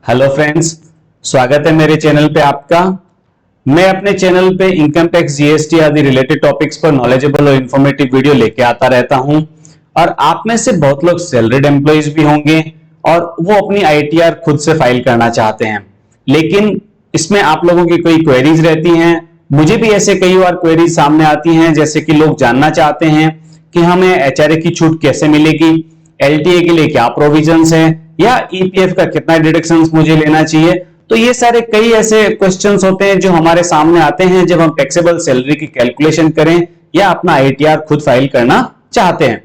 Hello friends, स्वागत है मेरे चैनल पे आपका। मैं अपने चैनल पे इनकम टैक्स, जीएसटी आदि रिलेटेड टॉपिक्स पर नॉलेजेबल और इंफॉर्मेटिव वीडियो लेके आता रहता हूं। और आप में से बहुत लोग सैलरीड एम्प्लॉइज भी होंगे और वो अपनी आईटीआर खुद से फाइल करना चाहते हैं, लेकिन इसमें आप लोगों की कोई क्वेरीज रहती हैं। मुझे भी ऐसे कई बार क्वेरीज सामने आती हैं, जैसे कि लोग जानना चाहते हैं कि हमें एचआरए की छूट कैसे मिलेगी, एलटीए के लिए क्या प्रोविजंस हैं, या ईपीएफ का कितना डिडक्शंस मुझे लेना चाहिए। तो ये सारे कई ऐसे क्वेश्चंस होते हैं जो हमारे सामने आते हैं जब हम टैक्सेबल सैलरी की कैलकुलेशन करें या अपना आईटीआर खुद फाइल करना चाहते हैं।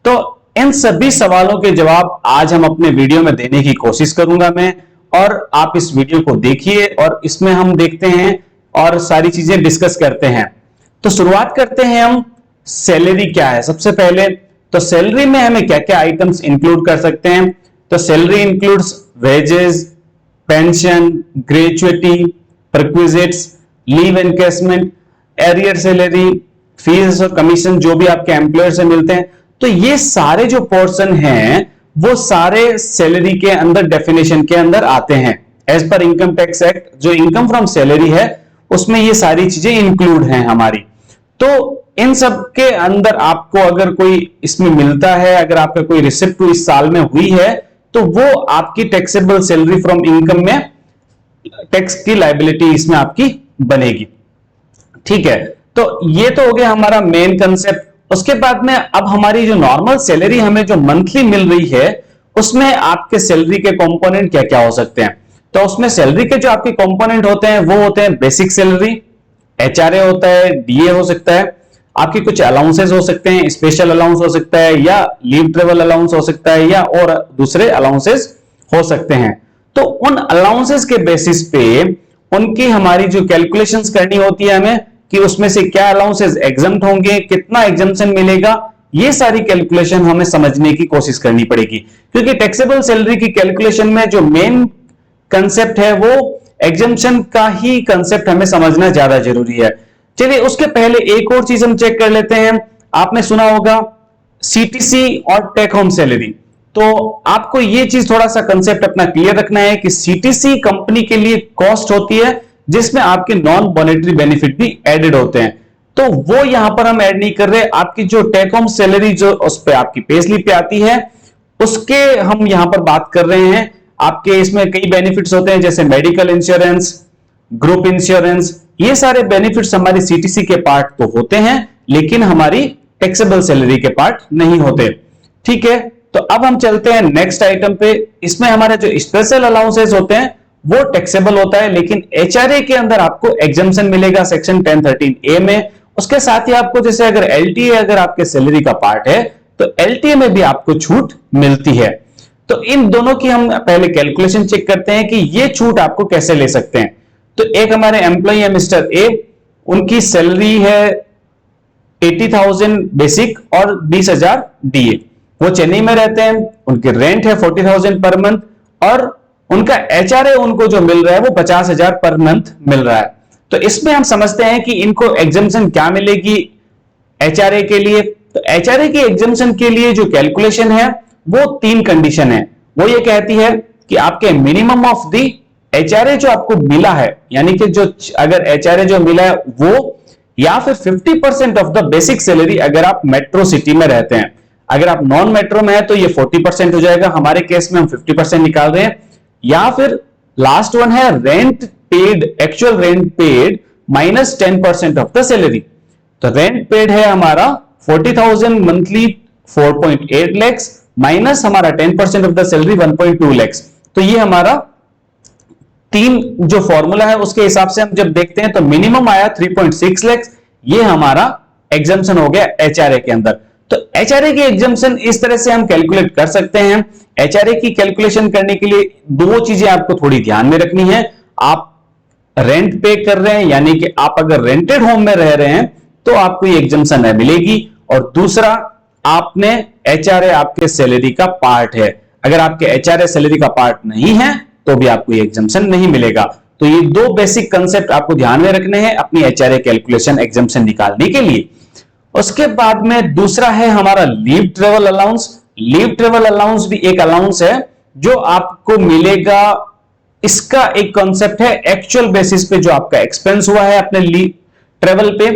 तो इन सभी सवालों के जवाब आज हम अपने वीडियो में देने की कोशिश करूंगा मैं, और आप इस वीडियो को देखिए और इसमें हम देखते हैं और सारी चीजें डिस्कस करते हैं। तो शुरुआत करते हैं हम, सैलरी क्या है। सबसे पहले तो सैलरी में हमें क्या क्या आइटम्स इंक्लूड कर सकते हैं। तो salary includes wages, pension, gratuity, perquisites, leave encashment, arrear salary, fees और कमीशन जो भी आपके एम्प्लॉयर से मिलते हैं। तो ये सारे जो पोर्शन हैं वो सारे सैलरी के अंदर, डेफिनेशन के अंदर आते हैं। As per income tax act जो इनकम फ्रॉम सैलरी है उसमें ये सारी चीजें इंक्लूड हैं हमारी। तो इन सब के अंदर आपको अगर कोई इसमें मिलता है, अगर आपका कोई रिसिप्ट इस साल में हुई है, तो वो आपकी टैक्सेबल सैलरी फ्रॉम इनकम में टैक्स की लायबिलिटी इसमें आपकी बनेगी। ठीक है, तो ये तो हो गया हमारा मेन कंसेप्ट। उसके बाद में अब हमारी जो नॉर्मल सैलरी हमें जो मंथली मिल रही है उसमें आपके सैलरी के कंपोनेंट क्या क्या हो सकते हैं। तो उसमें सैलरी के जो आपके कंपोनेंट होते हैं वो होते हैं बेसिक सैलरी, एचआरए होता है, डीए हो सकता है, आपके कुछ अलाउंसेस हो सकते हैं, स्पेशल अलाउंस हो सकता है, या लीव ट्रेवल अलाउंस हो सकता है, या और दूसरे अलाउंसेस हो सकते हैं। तो उन अलाउंसेस के बेसिस पे उनकी हमारी जो कैलकुलेशंस करनी होती है हमें, कि उसमें से क्या अलाउंसेस एग्जम्प्ट होंगे, कितना एग्जम्पशन मिलेगा, ये सारी कैलकुलेशन हमें समझने की कोशिश करनी पड़ेगी। क्योंकि टैक्सेबल सैलरी की कैलकुलेशन में जो मेन कंसेप्ट है वो एग्जम्पशन का ही कंसेप्ट हमें समझना ज्यादा जरूरी है। चलिए उसके पहले एक और चीज हम चेक कर लेते हैं। आपने सुना होगा सीटीसी और टेक होम सैलरी। तो आपको ये चीज थोड़ा सा कंसेप्ट अपना क्लियर रखना है कि सीटीसी कंपनी के लिए कॉस्ट होती है जिसमें आपके नॉन मॉनेटरी बेनिफिट भी एडेड होते हैं। तो वो यहां पर हम ऐड नहीं कर रहे। आपकी जो टेक होम सैलरी जो उस पर आपकी पे स्लिप पे आती है उसके हम यहां पर बात कर रहे हैं। आपके इसमें कई बेनिफिट्स होते हैं जैसे मेडिकल इंश्योरेंस, ग्रुप इंश्योरेंस, ये सारे बेनिफिट्स हमारी सीटीसी के पार्ट तो होते हैं लेकिन हमारी टैक्सेबल सैलरी के पार्ट नहीं होते। ठीक है, तो अब हम चलते हैं नेक्स्ट आइटम पे। इसमें हमारे जो स्पेशल अलाउंसेस होते हैं वो टैक्सेबल होता है, लेकिन एचआरए के अंदर आपको एग्जम्पशन मिलेगा सेक्शन 1013A में। उसके साथ ही आपको जैसे अगर एलटीए अगर आपके सैलरी का पार्ट है तो एलटीए में भी आपको छूट मिलती है। तो इन दोनों की हम पहले कैलकुलेशन चेक करते हैं कि ये छूट आपको कैसे ले सकते हैं। तो एक हमारे एम्प्लॉय है मिस्टर ए, उनकी सैलरी है 80,000 बेसिक और 20,000 डीए। वो चेन्नई में रहते हैं, उनकी रेंट है 40,000 पर मंथ, और उनका एचआरए उनको जो मिल रहा है वो 50,000 पर मंथ मिल रहा है। तो इसमें हम समझते हैं कि इनको एग्जम्पशन क्या मिलेगी एचआरए के लिए। तो एचआरए की एग्जम्पशन के लिए जो कैलकुलेशन है वो 3 कंडीशन है। वो ये कहती है कि आपके मिनिमम ऑफ दी एचआरए जो आपको मिला है, यानी कि जो अगर एचआरए जो मिला है वो, या फिर 50% ऑफ द बेसिक सैलरी अगर आप मेट्रो सिटी में रहते हैं। अगर आप नॉन मेट्रो में है तो ये 40% हो जाएगा, हमारे केस में हम 50% निकाल रहे हैं। या फिर लास्ट वन है rent paid, actual rent paid minus 10% of the salary. तो रेंट पेड है हमारा 40,000 मंथली 4.8 lakhs माइनस हमारा 10% ऑफ द सैलरी 1.2 lakhs। तो ये हमारा 3 जो फॉर्मूला है उसके हिसाब से हम जब देखते हैं तो मिनिमम आया 3.6 lakhs। ये हमारा एग्जम्पशन हो गया एचआरए के अंदर। तो एचआरए की एग्जम्पशन इस तरह से हम कैलकुलेट कर सकते हैं। एचआरए की कैलकुलेशन करने के लिए 2 चीजें आपको थोड़ी ध्यान में रखनी है। आप रेंट पे कर रहे हैं, यानी कि आप अगर रेंटेड होम में रह रहे हैं तो आपको ये एग्जम्पशन है मिलेगी, और दूसरा आपने एचआरए आपके सैलरी का पार्ट है। अगर आपके एचआरए सैलरी का पार्ट नहीं है तो भी आपको ये एग्जम्पशन नहीं मिलेगा। तो ये 2 बेसिक कंसेप्ट आपको ध्यान में रखने हैं अपनी एचआरए कैलकुलेशन एग्जम्पशन निकालने के लिए। उसके बाद में दूसरा है हमारा leave travel allowance. Leave travel allowance भी एक अलाउंस है जो आपको मिलेगा इसका एक कॉन्सेप्ट है एक्चुअल बेसिस पे जो आपका एक्सपेंस हुआ है अपने ट्रेवल पे,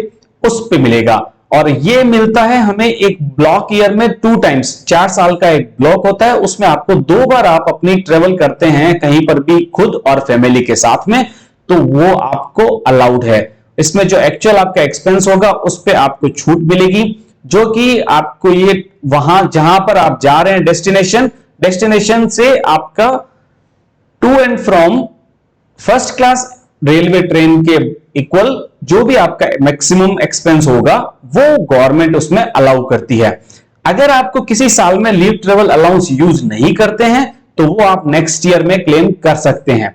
उस पे मिलेगा। और ये मिलता है हमें एक ब्लॉक ईयर में 2 टाइम्स, 4 साल का एक ब्लॉक होता है, उसमें आपको 2 बार आप अपनी ट्रेवल करते हैं कहीं पर भी खुद और फैमिली के साथ में, तो वो आपको अलाउड है। इसमें जो एक्चुअल आपका एक्सपेंस होगा उस पे आपको छूट मिलेगी, जो कि आपको ये वहां जहां पर आप जा रहे हैं डेस्टिनेशन से आपका to and from first class railway train के इक्वल जो भी आपका मैक्सिमम एक्सपेंस होगा वो गवर्नमेंट उसमें अलाउ करती है। अगर आपको किसी साल में लीव ट्रेवल अलाउंस यूज नहीं करते हैं तो वो आप नेक्स्ट ईयर में क्लेम कर सकते हैं।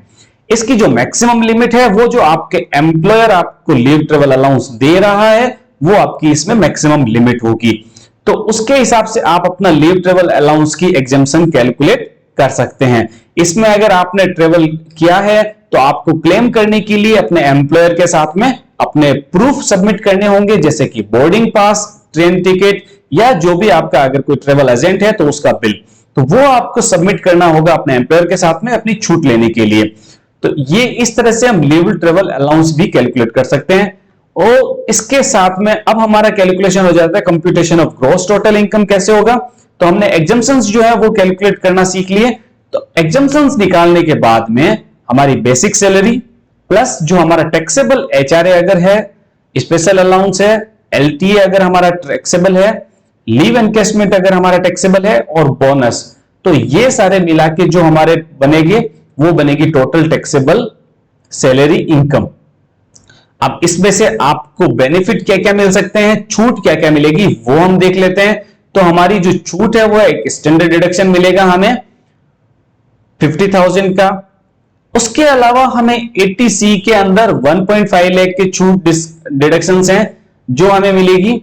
इसकी जो मैक्सिमम लिमिट है वो जो आपके एम्प्लॉयर आपको लीव ट्रेवल अलाउंस दे रहा है वो आपकी इसमें मैक्सिमम लिमिट होगी, तो उसके हिसाब से आप अपना लीव ट्रेवल अलाउंस की एग्जेम्पशन कैलकुलेट कर सकते हैं। इसमें अगर आपने ट्रेवल किया है तो आपको क्लेम करने के लिए अपने एम्प्लॉयर के साथ में अपने प्रूफ सबमिट करने होंगे, जैसे कि बोर्डिंग पास, ट्रेन टिकट, या जो भी आपका अगर कोई ट्रेवल एजेंट है तो उसका बिल, तो वो आपको सबमिट करना होगा अपने एम्प्लॉयर के साथ में अपनी छूट लेने के लिए। तो ये इस तरह से हम लीव ट्रेवल अलाउंस भी कैलकुलेट कर सकते हैं। और इसके साथ में अब हमारा कैलकुलेशन हो जाता है computation of gross total income कैसे होगा। तो हमने एग्जम्पशंस जो है वो कैलकुलेट करना सीख लिए। तो एग्जम्पशंस निकालने के बाद में हमारी बेसिक सैलरी प्लस जो हमारा टैक्सेबल एचआरए अगर है, स्पेशल अलाउंस है, एलटीए अगर हमारा टैक्सेबल है, लीव एनकैशमेंट अगर हमारा टैक्सेबल है, और बोनस, तो ये सारे मिला के जो हमारे बनेंगे वो बनेगी टोटल टैक्सेबल सैलरी इनकम। अब इसमें से आपको बेनिफिट क्या क्या मिल सकते हैं, छूट क्या क्या मिलेगी वो हम देख लेते हैं। तो हमारी जो छूट है वो एक स्टैंडर्ड डिडक्शन मिलेगा हमें 50,000 का। उसके अलावा हमें 80C के अंदर 1.5 लाख की छूट डिडक्शंस हैं जो हमें मिलेगी।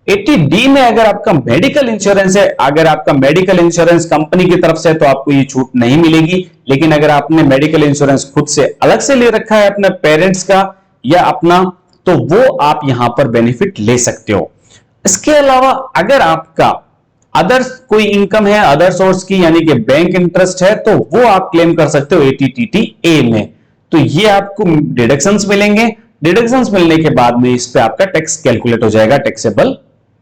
80D में अगर आपका मेडिकल इंश्योरेंस है, अगर आपका मेडिकल इंश्योरेंस कंपनी की तरफ से है तो आपको ये छूट नहीं मिलेगी, लेकिन अगर आपने मेडिकल इंश्योरेंस खुद से अलग से ले रखा है अपने पेरेंट्स का या अपना, तो वो आप यहां पर बेनिफिट ले सकते हो। इसके अलावा अगर आपका अदर कोई इनकम है अदर सोर्स की, यानी कि बैंक इंटरेस्ट है, तो वो आप क्लेम कर सकते हो 80TTA में। तो ये आपको डिडक्शंस मिलेंगे। डिडक्शंस मिलने के बाद में इस पे आपका टैक्स कैलकुलेट हो जाएगा टैक्सेबल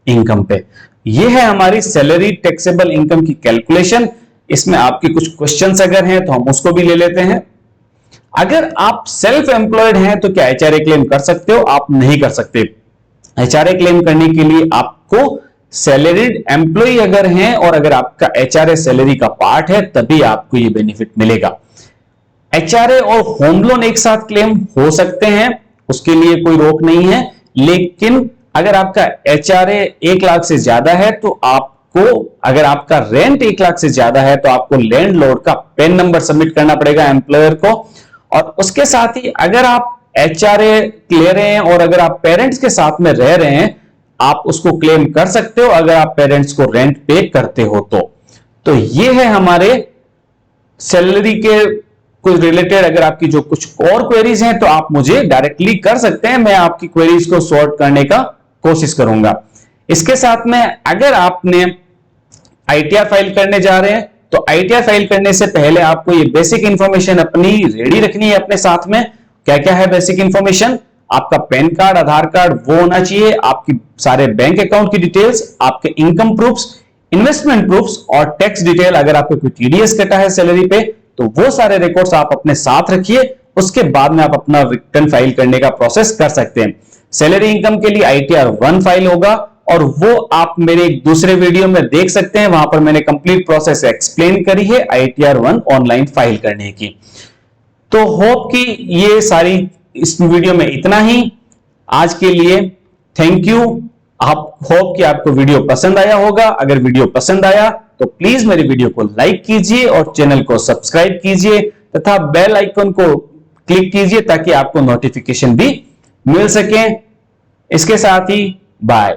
इनकम पे। ये है हमारी सैलरी टैक्सेबल इनकम की कैलकुलेशन। इसमें आपके कुछ क्वेश्चंस अगर हैं तो हम उसको भी ले लेते हैं। अगर आप सेल्फ एम्प्लॉयड हैं तो क्या एचआरए क्लेम कर सकते हो? आप नहीं कर सकते। एचआरए क्लेम करने के लिए आपको सैलरीड एम्प्लॉय अगर हैं और अगर आपका एचआरए सैलरी का पार्ट है तभी आपको ये बेनिफिट मिलेगा। एचआरए और होम लोन एक साथ क्लेम हो सकते हैं, उसके लिए कोई रोक नहीं है, लेकिन अगर आपका एचआरए 1 लाख से ज्यादा है तो आपको, अगर आपका रेंट 1 लाख से ज्यादा है तो आपको लैंडलॉर्ड का पैन नंबर सबमिट करना पड़ेगा एम्प्लॉयर को। और उसके साथ ही अगर आप एचआरए ले रहे हैं और अगर आप पेरेंट्स के साथ में रह रहे हैं, आप उसको क्लेम कर सकते हो अगर आप पेरेंट्स को रेंट पे करते हो तो ये है हमारे सैलरी के कुछ रिलेटेड। अगर आपकी जो कुछ और क्वेरीज हैं तो आप मुझे डायरेक्टली कर सकते हैं, मैं आपकी क्वेरीज को सॉर्ट करने का कोशिश करूंगा। इसके साथ में अगर आपने आईटीआर फाइल करने जा रहे हैं तो आईटीआर फाइल करने से पहले आपको ये बेसिक इंफॉर्मेशन अपनी रेडी रखनी है अपने साथ में। क्या क्या है बेसिक इंफॉर्मेशन? आपका पैन कार्ड, आधार कार्ड वो होना चाहिए, आपकी सारे बैंक अकाउंट की डिटेल्स, आपके इनकम प्रूफ्स, इन्वेस्टमेंट प्रूफ्स और टैक्स डिटेल। अगर आपको कोई टीडीएस कटा है सैलरी पे तो वो सारे रिकॉर्ड्स आप अपने साथ रखिए। उसके बाद में आप अपना रिटर्न फाइल करने का प्रोसेस कर सकते हैं। सैलरी इनकम के लिए आईटीआर 1 फाइल होगा और वो आप मेरे एक दूसरे वीडियो में देख सकते हैं, वहां पर मैंने कंप्लीट प्रोसेस एक्सप्लेन करी है आईटीआर 1 ऑनलाइन फाइल करने की। तो होप कि ये सारी इस वीडियो में इतना ही आज के लिए। Thank you. आप होप कि आपको वीडियो पसंद आया होगा। अगर वीडियो पसंद आया तो प्लीज मेरे वीडियो को लाइक कीजिए और चैनल को सब्सक्राइब कीजिए तथा बेल आइकन को क्लिक कीजिए ताकि आपको नोटिफिकेशन भी मिल सके। इसके साथ ही बाय।